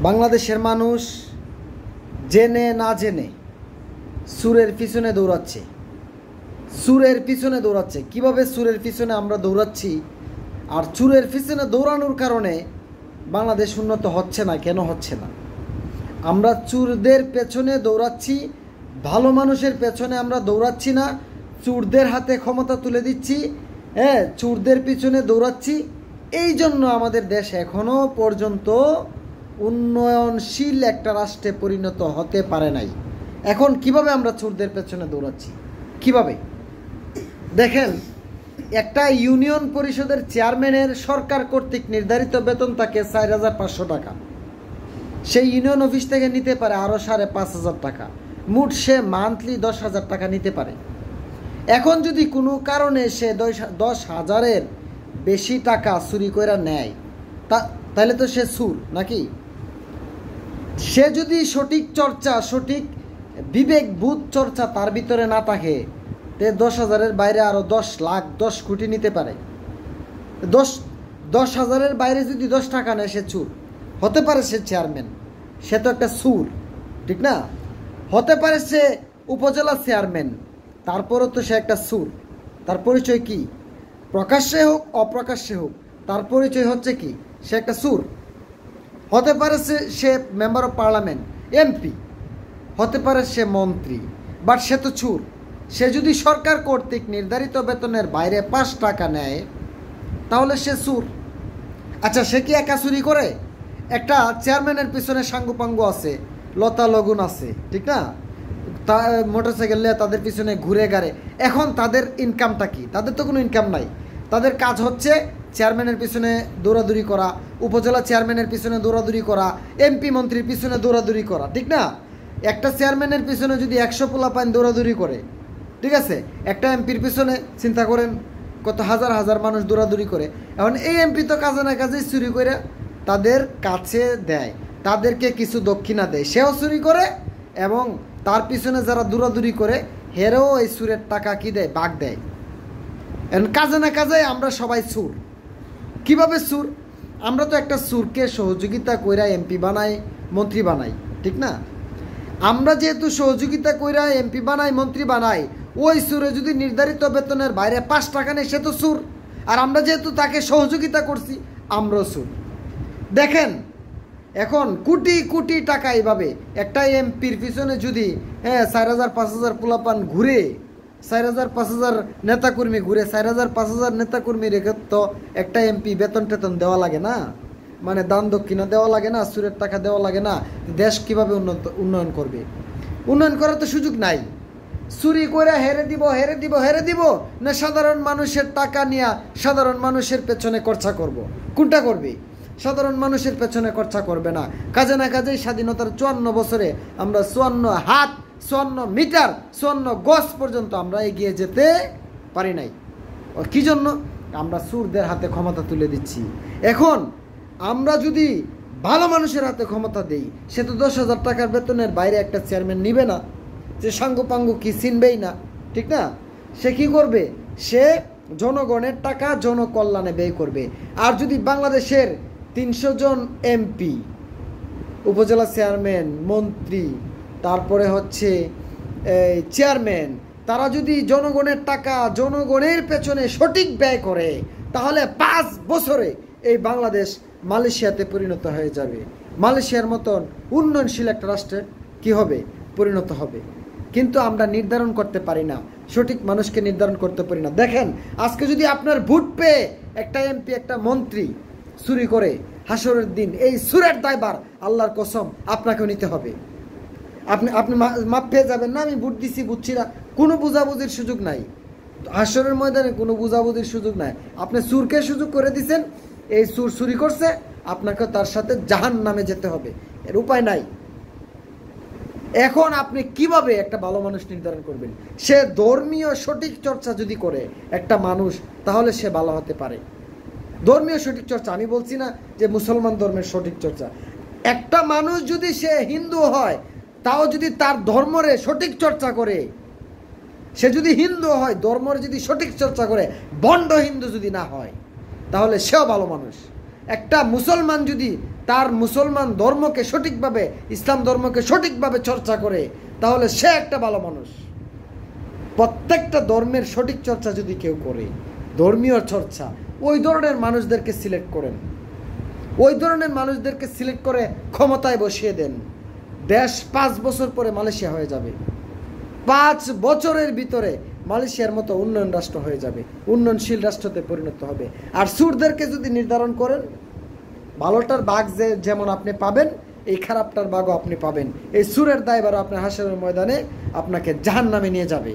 বাংলাদেশের মানুষ জেনে না জেনে সুরের পিছনে দৌড়াচ্ছে। সুরের পিছনে দৌড়াচ্ছে। কিভাবে সুরের পিছনে আমরা দৌড়াচ্ছি আর চুরের পিছনে দৌড়ানোর কারণে বাংলাদেশ উন্নত হচ্ছে না, কেন হচ্ছে না? আমরা চুরদের পেছনে দৌড়াচ্ছি, ভালো মানুষের পেছনে আমরা দৌড়াচ্ছি না। চুরদের হাতে ক্ষমতা তুলে দিচ্ছি, হ্যাঁ, চুরদের পিছনে দৌড়াচ্ছি। এই জন্য আমাদের দেশ এখনও পর্যন্ত উন্নয়নশীল একটা রাষ্ট্রে পরিণত হতে পারে নাই। এখন কিভাবে আমরা চোরদের পেছনে দৌড়াচ্ছি? কিভাবে দেখেন, একটা ইউনিয়ন পরিষদের চেয়ারম্যানের সরকার কর্তৃক নির্ধারিত বেতন থাকে ৪,৫০০ টাকা। সেই ইউনিয়ন অফিস থেকে নিতে পারে আরও ৫,৫০০ টাকা। মোট সে মান্থলি ১০,০০০ টাকা নিতে পারে। এখন যদি কোনো কারণে সে ১০,০০০-এর বেশি টাকা চুরি করে নেয়, তাহলে তো সে সুর নাকি? সে যদি সঠিক চর্চা, সঠিক বিবেক বোধ চর্চা তার ভিতরে না থাকে, তে ১০,০০০-এর বাইরে আরও ১০ লাখ ১০ কোটি নিতে পারে। ১০,০০০-এর বাইরে যদি ১০ টাকা নেয় সে চুর। হতে পারে সে চেয়ারম্যান, সে তো একটা সুর, ঠিক না? হতে পারে সে উপজেলা চেয়ারম্যান, তারপরও তো সে একটা সুর। তার পরিচয় কি? প্রকাশ্যে হোক অপ্রকাশ্যে হোক, তার পরিচয় হচ্ছে কি? সে একটা সুর। হতে পারে সে মেম্বার অফ পার্লামেন্ট, এমপি, হতে পারে সে মন্ত্রী, বাট সে তো চুর। সে যদি সরকার কর্তৃক নির্ধারিত বেতনের বাইরে ৫ টাকা নেয়, তাহলে সে চুর। আচ্ছা, সে কি একা চুরি করে? একটা চেয়ারম্যানের পিছনে সাঙ্গুপাঙ্গু আছে, লতা লগুন আছে, ঠিক না? তা মোটরসাইকেল নিয়ে তাদের পিছনে ঘুরে গাড়ে। এখন তাদের ইনকামটা কি? তাদের তো কোনো ইনকাম নাই। তাদের কাজ হচ্ছে চেয়ারম্যানের পিছনে দৌড়াদৌড়ি করা, উপজেলা চেয়ারম্যানের পিছনে দৌড়াদৌড়ি করা, এমপি মন্ত্রীর পিছনে দৌড়াদৌড়ি করা, ঠিক না? একটা চেয়ারম্যানের পিছনে যদি ১০০ পোলাপাইন দৌড়াদৌড়ি করে, ঠিক আছে, একটা এমপির পিছনে চিন্তা করেন কত হাজার হাজার মানুষ দৌড়াদৌড়ি করে। এখন এই এমপি তো কাজে না কাজেই চুরি করে তাদের কাছে দেয়, তাদেরকে কিছু দক্ষিণা দেয়, সেও চুরি করে, এবং তার পিছনে যারা দৌড়াদৌড়ি করে হেরেও এই সুরের টাকা কি দেয়? ভাগ দেয়। এখন কাজে না কাজে আমরা সবাই সুর। কিভাবে সুর? আমরা তো একটা সুরকে সহযোগিতা কইরা এমপি বানাই, মন্ত্রী বানাই, ঠিক না? আমরা যেহেতু সহযোগিতা কইরা এমপি বানাই, মন্ত্রী বানাই, ওই সুরে যদি নির্ধারিত বেতনের বাইরে ৫ টাকা নেই, সে তো সুর। আর আমরা যেহেতু তাকে সহযোগিতা করছি, আমরাও সুর। দেখেন, এখন কোটি কোটি টাকা এইভাবে একটা এমপির পিছনে যদি ৪,০০০-৫,০০০ পোলাপান ঘুরে, ৪,০০০-৫,০০০ নেতাকর্মী ঘুরে, ৪,০০০-৫,০০০ নেতাকর্মী রেখে তো একটা এমপি বেতন টেতন দেওয়া লাগে না, মানে দান দক্ষিণা দেওয়া লাগে না, সুরের টাকা দেওয়া লাগে না? দেশ কিভাবে উন্নয়ন করবে? উন্নয়ন করার তো সুযোগ নাই। চুরি করে হেরে দিব না সাধারণ মানুষের টাকা নিয়ে সাধারণ মানুষের পেছনে খরচা করব? কোনটা করবে? সাধারণ মানুষের পেছনে খরচা করবে না। কাজে না কাজেই স্বাধীনতার ৫৪ বছরে আমরা ৫৪ হাত, ৫৪ মিটার, ৫৪ গজ পর্যন্ত আমরা এগিয়ে যেতে পারি নাই। কি জন্য? আমরা চোরদের হাতে ক্ষমতা তুলে দিচ্ছি। এখন আমরা যদি ভালো মানুষের হাতে ক্ষমতা দেই, সে তো ১০,০০০ টাকার বেতনের বাইরে একটা চেয়ারম্যান নিবে না, যে সাঙ্গুপাঙ্গু কি চিনবেই না, ঠিক না? সে কি করবে? সে জনগণের টাকা জনকল্যাণে ব্যয় করবে। আর যদি বাংলাদেশের ৩০০ জন এমপি, উপজেলা চেয়ারম্যান, মন্ত্রী, তারপরে হচ্ছে চেয়ারম্যান, তারা যদি জনগণের টাকা জনগণের পেছনে সঠিক ব্যয় করে, তাহলে ৫ বছরে এই বাংলাদেশ মালয়েশিয়াতে পরিণত হয়ে যাবে। মালয়েশিয়ার মতন উন্নয়নশীল একটা রাষ্ট্রে কি হবে? পরিণত হবে। কিন্তু আমরা নির্ধারণ করতে পারি না, সঠিক মানুষকে নির্ধারণ করতে পারি না। দেখেন, আজকে যদি আপনার ভোট পেয়ে একটা এমপি, একটা মন্ত্রী চুরি করে, হাসরের দিন এই সুরের দায়ভার আল্লাহর কসম আপনাকেও নিতে হবে। আপনি মাপ পেয়ে যাবেন না, আমি ভোট দিছি বুঝছি না, কোনো বুঝাবুঝির সুযোগ নাই। হাসরের ময়দানে কোনো বুঝাবুঝির সুযোগ নাই। আপনি চুরকে সুযোগ করে দিচ্ছেন, এই চুর চুরি করছে, আপনাকে তার সাথে জাহান্নামে যেতে হবে, এর উপায় নাই। এখন আপনি কিভাবে একটা ভালো মানুষ নির্ধারণ করবেন? সে ধর্মীয় সঠিক চর্চা যদি করে একটা মানুষ, তাহলে সে ভালো হতে পারে। ধর্মীয় সঠিক চর্চা, আমি বলছি না যে মুসলমান ধর্মের সঠিক চর্চা। একটা মানুষ যদি সে হিন্দু হয়, তাও যদি তার ধর্মরে সঠিক চর্চা করে, সে যদি হিন্দু হয়, ধর্মর যদি সঠিক চর্চা করে, বন্ড হিন্দু যদি না হয়, তাহলে সেও ভালো মানুষ। একটা মুসলমান যদি তার মুসলমান ধর্মকে সঠিকভাবে, ইসলাম ধর্মকে সঠিকভাবে চর্চা করে, তাহলে সে একটা ভালো মানুষ। প্রত্যেকটা ধর্মের সঠিক চর্চা যদি কেউ করে, ধর্মীয় চর্চা, ওই ধরনের মানুষদেরকে সিলেক্ট করেন, ওই ধরনের মানুষদেরকে সিলেক্ট করে ক্ষমতায় বসিয়ে দেন, দেশ 5 বছর পরে মালয়েশিয়া হয়ে যাবে। 5 বছরের ভিতরে মালয়েশিয়ার মতো উন্নয়ন রাষ্ট্র হয়ে যাবে, উন্নয়নশীল রাষ্ট্রতে পরিণত হবে। আর সুরদেরকে যদি নির্ধারণ করেন, ভালোটার ভাগ যেমন আপনি পাবেন, এই খারাপটার ভাগও আপনি পাবেন। এই সুরের দায়ভার আপনার হাসরের ময়দানে আপনাকে জাহান্নামে নিয়ে যাবে।